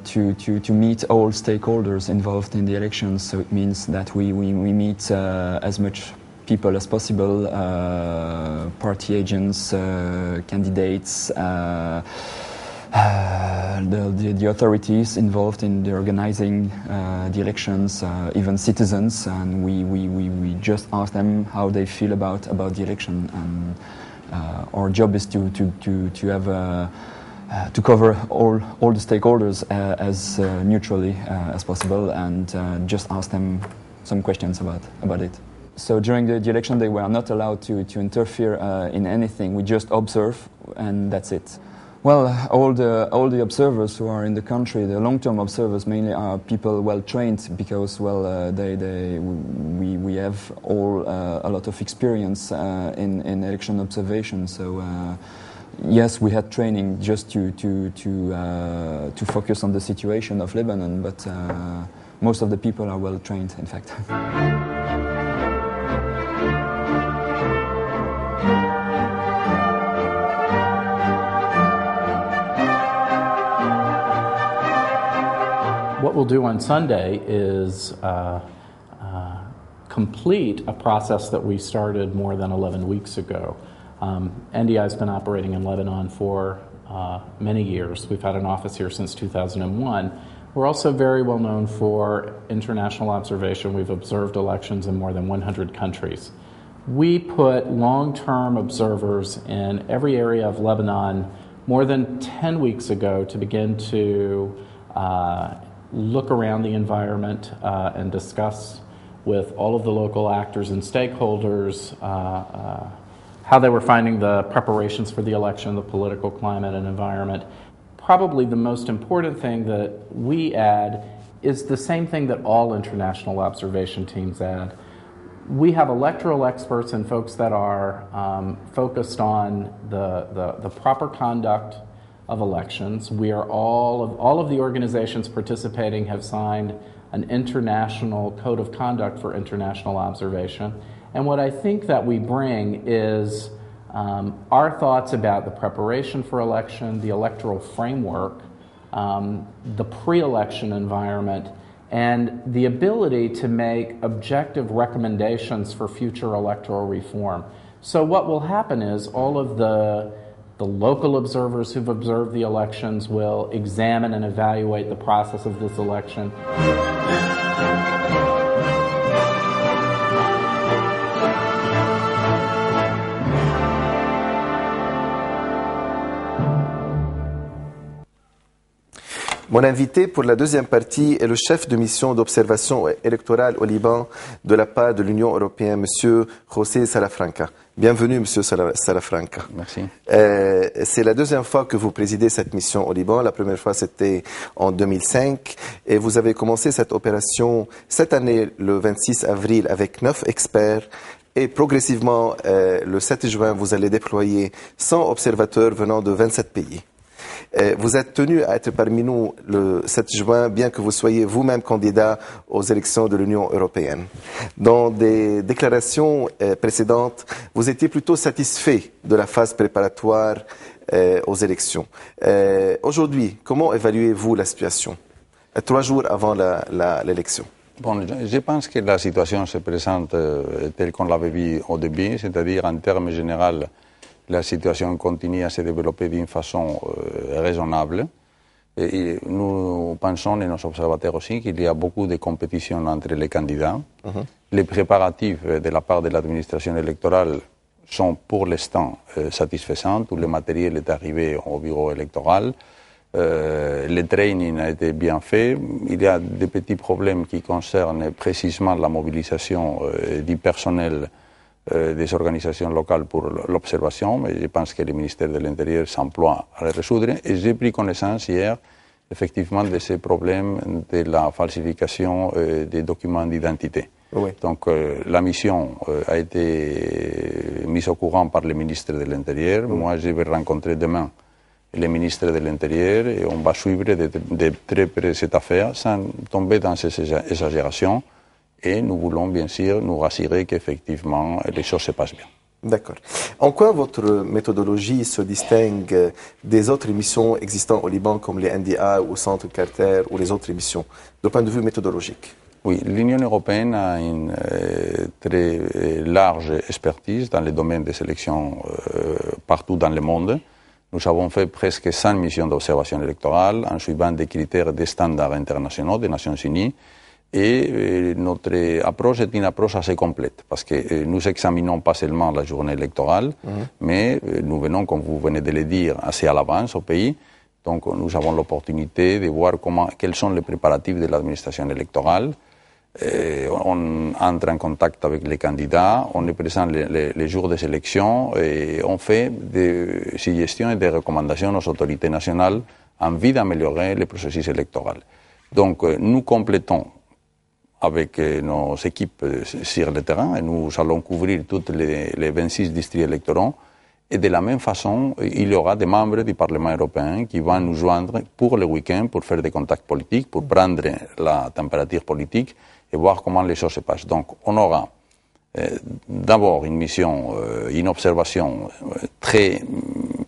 to meet all stakeholders involved in the elections. So it means that we meet as much people as possible, party agents, candidates, the authorities involved in the organizing the elections, even citizens, and we just ask them how they feel about the election. And our job is to have to cover all the stakeholders as neutrally as possible, and just ask them some questions about it. So during the election, they were not allowed to interfere in anything. We just observe, and that's it. Well, all the observers who are in the country, the long-term observers mainly, are people well trained, because we have all a lot of experience in election observation. So yes, we had training just to focus on the situation of Lebanon, but most of the people are well trained, in fact. What we'll do on Sunday is complete a process that we started more than 11 weeks ago. NDI has been operating in Lebanon for many years. We've had an office here since 2001. We're also very well known for international observation. We've observed elections in more than 100 countries. We put long-term observers in every area of Lebanon more than 10 weeks ago to begin to look around the environment and discuss with all of the local actors and stakeholders how they were finding the preparations for the election, the political climate and environment. Probably the most important thing that we add is the same thing that all international observation teams add. We have electoral experts and folks that are focused on the proper conduct of elections. We are all of the organizations participating have signed an international code of conduct for international observation. And what I think that we bring is our thoughts about the preparation for election, the electoral framework, the pre-election environment, and the ability to make objective recommendations for future electoral reform. So what will happen is all of the local observers who've observed the elections will examine and evaluate the process of this election. Mon invité pour la deuxième partie est le chef de mission d'observation électorale au Liban de la part de l'Union européenne, M. José Salafranca. Bienvenue, M. Salafranca. Merci. C'est la deuxième fois que vous présidez cette mission au Liban. La première fois, c'était en 2005. Et vous avez commencé cette opération cette année, le 26 avril, avec 9 experts. Et progressivement, le 7 juin, vous allez déployer 100 observateurs venant de 27 pays. Vous êtes tenu à être parmi nous le 7 juin, bien que vous soyez vous-même candidat aux élections de l'Union européenne. Dans des déclarations précédentes, vous étiez plutôt satisfait de la phase préparatoire aux élections. Aujourd'hui, comment évaluez-vous la situation, 3 jours avant l'élection? Bon, je pense que la situation se présente telle qu'on l'avait vu au début, c'est-à-dire en termes généraux, la situation continue à se développer d'une façon raisonnable. Et nous pensons, et nos observateurs aussi, qu'il y a beaucoup de compétition entre les candidats. Les préparatifs de la part de l'administration électorale sont pour l'instant satisfaisants. Tout le matériel est arrivé au bureau électoral. Le training a été bien fait. Il y a des petits problèmes qui concernent précisément la mobilisation du personnel des organisations locales pour l'observation, mais je pense que le ministère de l'Intérieur s'emploie à les résoudre. Et j'ai pris connaissance hier, effectivement, de ces problèmes de la falsification des documents d'identité. Oui. Donc, la mission a été mise au courant par le ministre de l'Intérieur. Oui. Moi, je vais rencontrer demain le ministre de l'Intérieur et on va suivre de très près cette affaire sans tomber dans ces exagérations. Et nous voulons bien sûr nous rassurer qu'effectivement les choses se passent bien. D'accord. En quoi votre méthodologie se distingue des autres émissions existantes au Liban comme les NDI ou Centre Carter ou les autres émissions, de point de vue méthodologique? Oui, l'Union européenne a une très large expertise dans le domaine des élections partout dans le monde. Nous avons fait presque 100 missions d'observation électorale en suivant des critères et des standards internationaux des Nations Unies. Et notre approche est une approche assez complète parce que nous examinons pas seulement la journée électorale, mais nous venons, comme vous venez de le dire, assez à l'avance au pays. Donc nous avons l'opportunité de voir quels sont les préparatifs de l'administration électorale. On entre en contact avec les candidats, on est présent les jours des élections et on fait des suggestions et des recommandations aux autorités nationales en vue d'améliorer le processus électoral. Donc nous complétons avec nos équipes sur le terrain et nous allons couvrir toutes les 26 districts électoraux. Et de la même façon, il y aura des membres du Parlement européen qui vont nous joindre pour le week-end, pour faire des contacts politiques, pour prendre la température politique et voir comment les choses se passent. Donc, on aura d'abord une mission, une observation très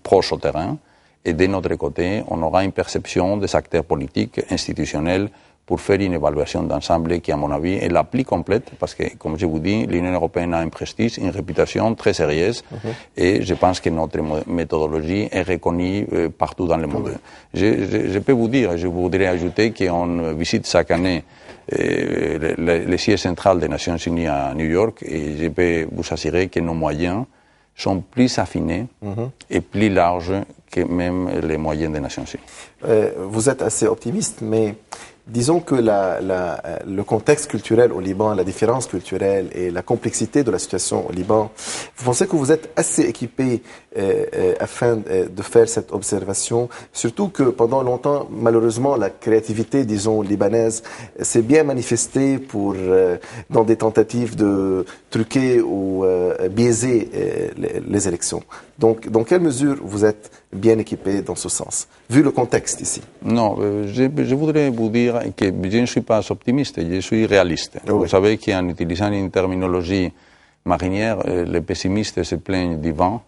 proche au terrain, et de notre côté, on aura une perception des acteurs politiques, institutionnels, pour faire une évaluation d'ensemble qui, à mon avis, est la plus complète parce que, comme je vous dis, l'Union européenne a un prestige, une réputation très sérieuse et je pense que notre méthodologie est reconnue partout dans le monde. Je peux vous dire, je voudrais ajouter qu'on visite chaque année le siège central des Nations Unies à New York et je peux vous assurer que nos moyens sont plus affinés et plus larges que même les moyens des Nations Unies. Vous êtes assez optimiste, mais disons que le contexte culturel au Liban, la différence culturelle et la complexité de la situation au Liban, vous pensez que vous êtes assez équipé afin de faire cette observation, surtout que pendant longtemps, malheureusement, la créativité, disons, libanaise s'est bien manifestée dans des tentatives de truquer ou biaiser les élections. Donc, dans quelle mesure vous êtes bien équipé dans ce sens, vu le contexte ici? Non, je voudrais vous dire que je ne suis pas optimiste, je suis réaliste. Oui. Vous savez qu'en utilisant une terminologie marinière, les pessimistes se plaignent du vent,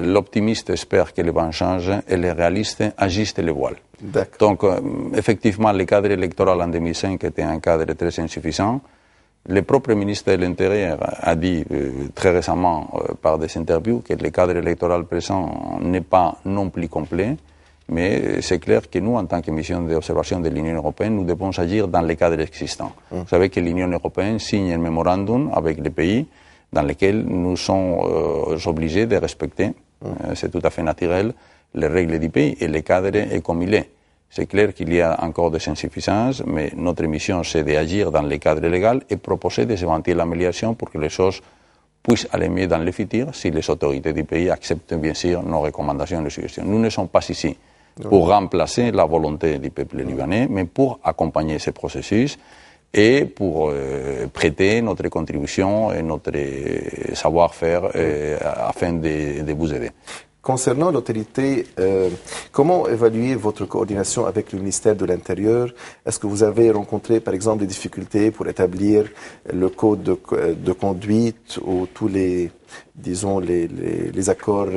l'optimiste espère que le vent change et les réalistes ajustent les voiles. Donc, effectivement, le cadre électoral en 2005 était un cadre très insuffisant. Le propre ministre de l'Intérieur a dit très récemment par des interviews que le cadre électoral présent n'est pas non plus complet, mais c'est clair que nous, en tant que mission d'observation de l'Union européenne, nous devons agir dans les cadres existants. Vous savez que l'Union européenne signe un mémorandum avec les pays dans lesquels nous sommes obligés de respecter, c'est tout à fait naturel, les règles du pays et le cadre est comme il est. C'est clair qu'il y a encore des insuffisances, mais notre mission, c'est d'agir dans le cadre légal et proposer des éventuelles améliorations pour que les choses puissent aller mieux dans le futur si les autorités du pays acceptent bien sûr nos recommandations et nos suggestions. Nous ne sommes pas ici pour remplacer la volonté du peuple libanais, mais pour accompagner ce processus et pour prêter notre contribution et notre savoir-faire afin de vous aider. Concernant l'autorité, comment évaluer votre coordination avec le ministère de l'Intérieur? Est-ce que vous avez rencontré, par exemple, des difficultés pour établir le code de conduite ou tous les, disons, les accords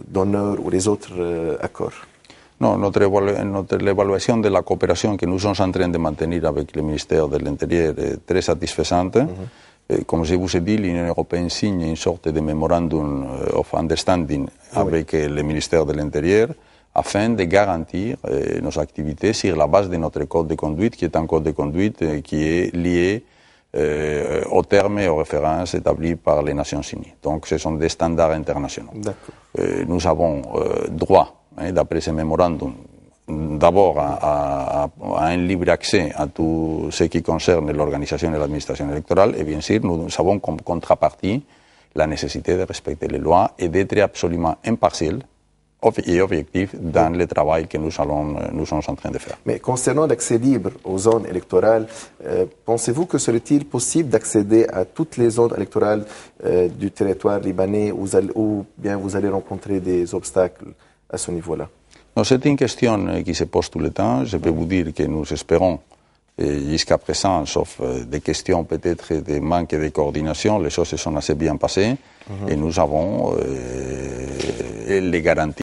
d'honneur ou les autres accords? Non, l'évaluation de la coopération que nous sommes en train de maintenir avec le ministère de l'Intérieur est très satisfaisante. Comme je vous ai dit, l'Union européenne signe une sorte de memorandum of understanding avec le ministère de l'Intérieur afin de garantir nos activités sur la base de notre code de conduite, qui est un code de conduite qui est lié aux termes et aux références établis par les Nations Unies. Donc ce sont des standards internationaux. Nous avons droit, d'après ce memorandum, d'abord à un libre accès à tout ce qui concerne l'organisation et l'administration électorale et bien sûr nous avons comme contrepartie la nécessité de respecter les lois et d'être absolument impartial et objectif dans le travail que nous sommes en train de faire. Mais concernant l'accès libre aux zones électorales, pensez-vous que serait-il possible d'accéder à toutes les zones électorales du territoire libanais ou bien vous allez rencontrer des obstacles à ce niveau-là? C'est une question qui se pose tout le temps. Je peux vous dire que nous espérons jusqu'à présent, sauf des questions peut-être de manque de coordination, les choses se sont assez bien passées et nous avons les garanties